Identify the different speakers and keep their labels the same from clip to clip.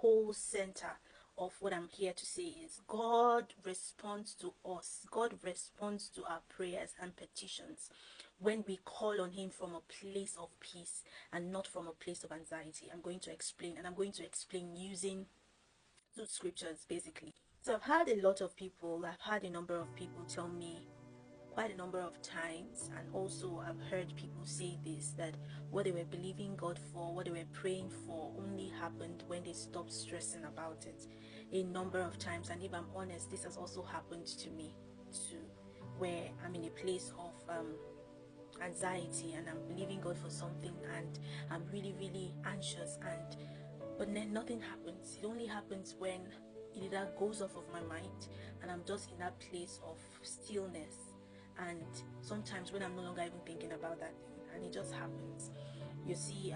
Speaker 1: whole center of what I'm here to say is God responds to us. God responds to our prayers and petitions when we call on him from a place of peace and not from a place of anxiety. I'm going to explain, and I'm going to explain using two scriptures basically. So I've had a number of people tell me quite a number of times, and also I've heard people say this, that what they were believing God for, what they were praying for, only happened when they stopped stressing about it a number of times. And if I'm honest, this has also happened to me too, where I'm in a place of anxiety and I'm believing God for something and I'm really anxious, but then nothing happens. It only happens when it either goes off of my mind and I'm just in that place of stillness, and sometimes when I'm no longer even thinking about that thing, and it just happens. You see,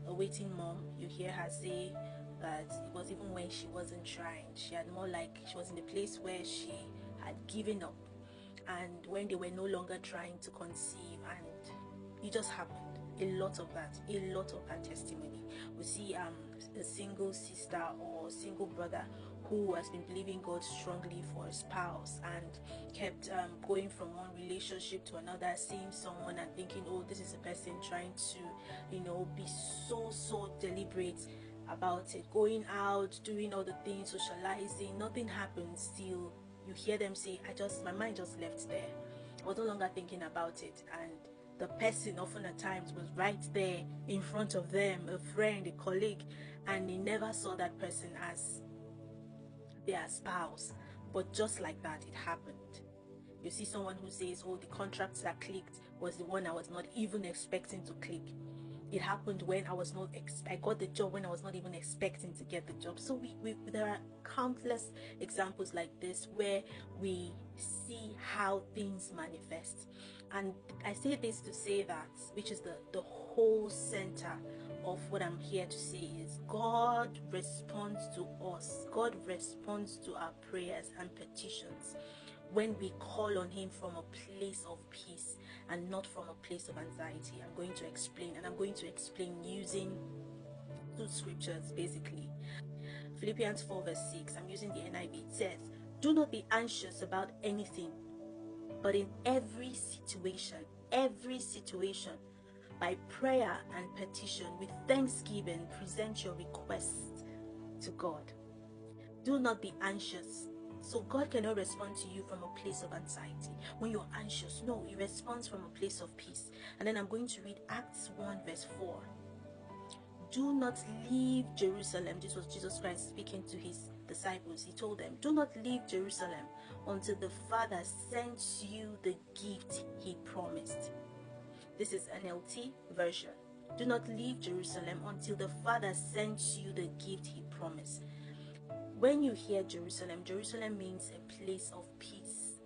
Speaker 1: a waiting mom, you hear her say that it was even when she wasn't trying, she was in a place where she had given up, and when they were no longer trying to conceive, and it just happened. A lot of that testimony. We see a single sister or single brother who has been believing God strongly for a spouse and kept going from one relationship to another, seeing someone and thinking, oh, this is a person trying to, be so deliberate about it, going out, doing all the things, socializing. Nothing happens till you hear them say, my mind just left there. I was no longer thinking about it, and the person often at times was right there in front of them, a friend, a colleague, and they never saw that person as their spouse. But just like that, it happened. You see someone who says, oh, the contract that clicked was the one I was not even expecting to click. It happened when I got the job when I was not even expecting to get the job. So there are countless examples like this where we see how things manifest. And I say this to say that, which is the whole center of what I'm here to say, is God responds to us. God responds to our prayers and petitions when we call on him from a place of peace and not from a place of anxiety. I'm going to explain, and I'm going to explain using two scriptures basically. Philippians 4 verse 6, I'm using the NIV. It says, do not be anxious about anything, but in every situation, by prayer and petition, with thanksgiving, present your requests to God. Do not be anxious. So God cannot respond to you from a place of anxiety. When you're anxious, no, he responds from a place of peace. And then I'm going to read Acts 1 verse 4. Do not leave Jerusalem. This was Jesus Christ speaking to his disciples. He told them, do not leave Jerusalem until the Father sends you the gift he promised. This is NLT version. Do not leave Jerusalem until the Father sends you the gift he promised. When you hear Jerusalem, Jerusalem means a place of peace.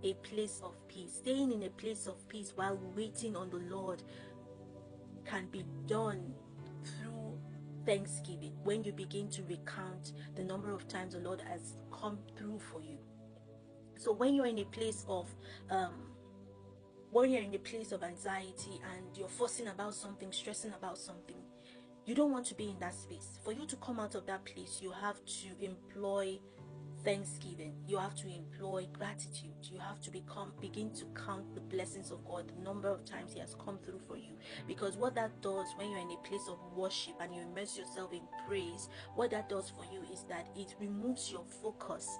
Speaker 1: A place of peace. Staying in a place of peace while waiting on the Lord can be done through thanksgiving. When you begin to recount the number of times the Lord has come through for you. So when you're in a place of anxiety and you're fussing about something, stressing about something, you don't want to be in that space. For you to come out of that place, you have to employ thanksgiving. You have to employ gratitude. You have to begin to count the blessings of God, the number of times he has come through for you. Because what that does when you're in a place of worship and you immerse yourself in praise, what that does for you is that it removes your focus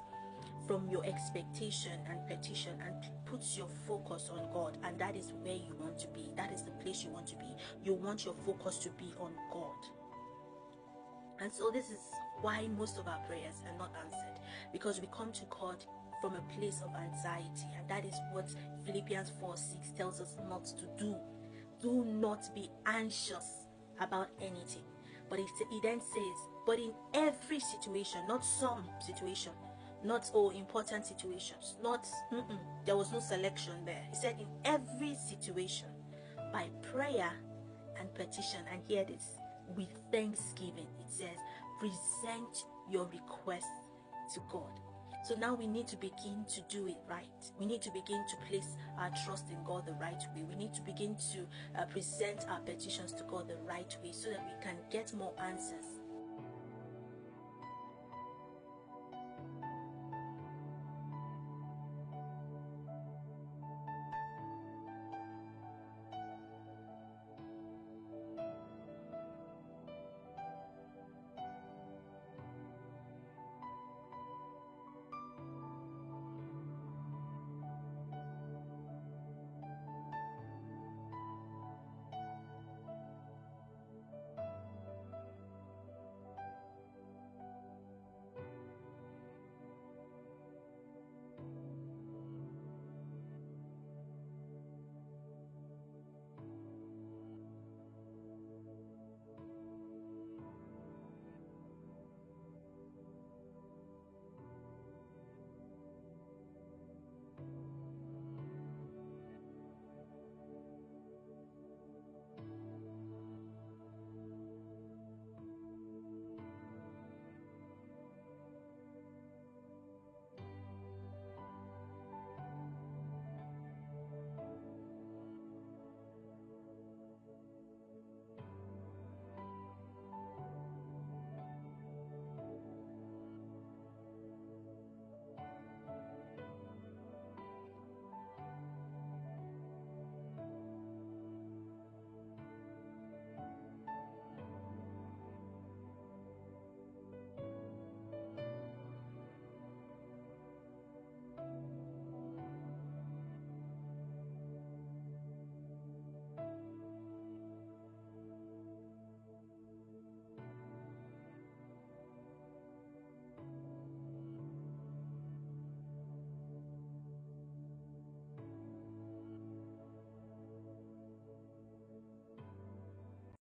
Speaker 1: from your expectation and petition and puts your focus on God, and that is where you want to be. That is the place you want to be. You want your focus to be on God. And so this is why most of our prayers are not answered, because we come to God from a place of anxiety, and that is what Philippians 4:6 tells us not to do. Do not be anxious about anything. But he then says, but in every situation, not some situation, not important situations, there was no selection there. He said in every situation, by prayer and petition, and hear this, with thanksgiving, it says, present your requests to God. So now we need to begin to do it right. We need to begin to place our trust in God the right way. We need to begin to present our petitions to God the right way, so that we can get more answers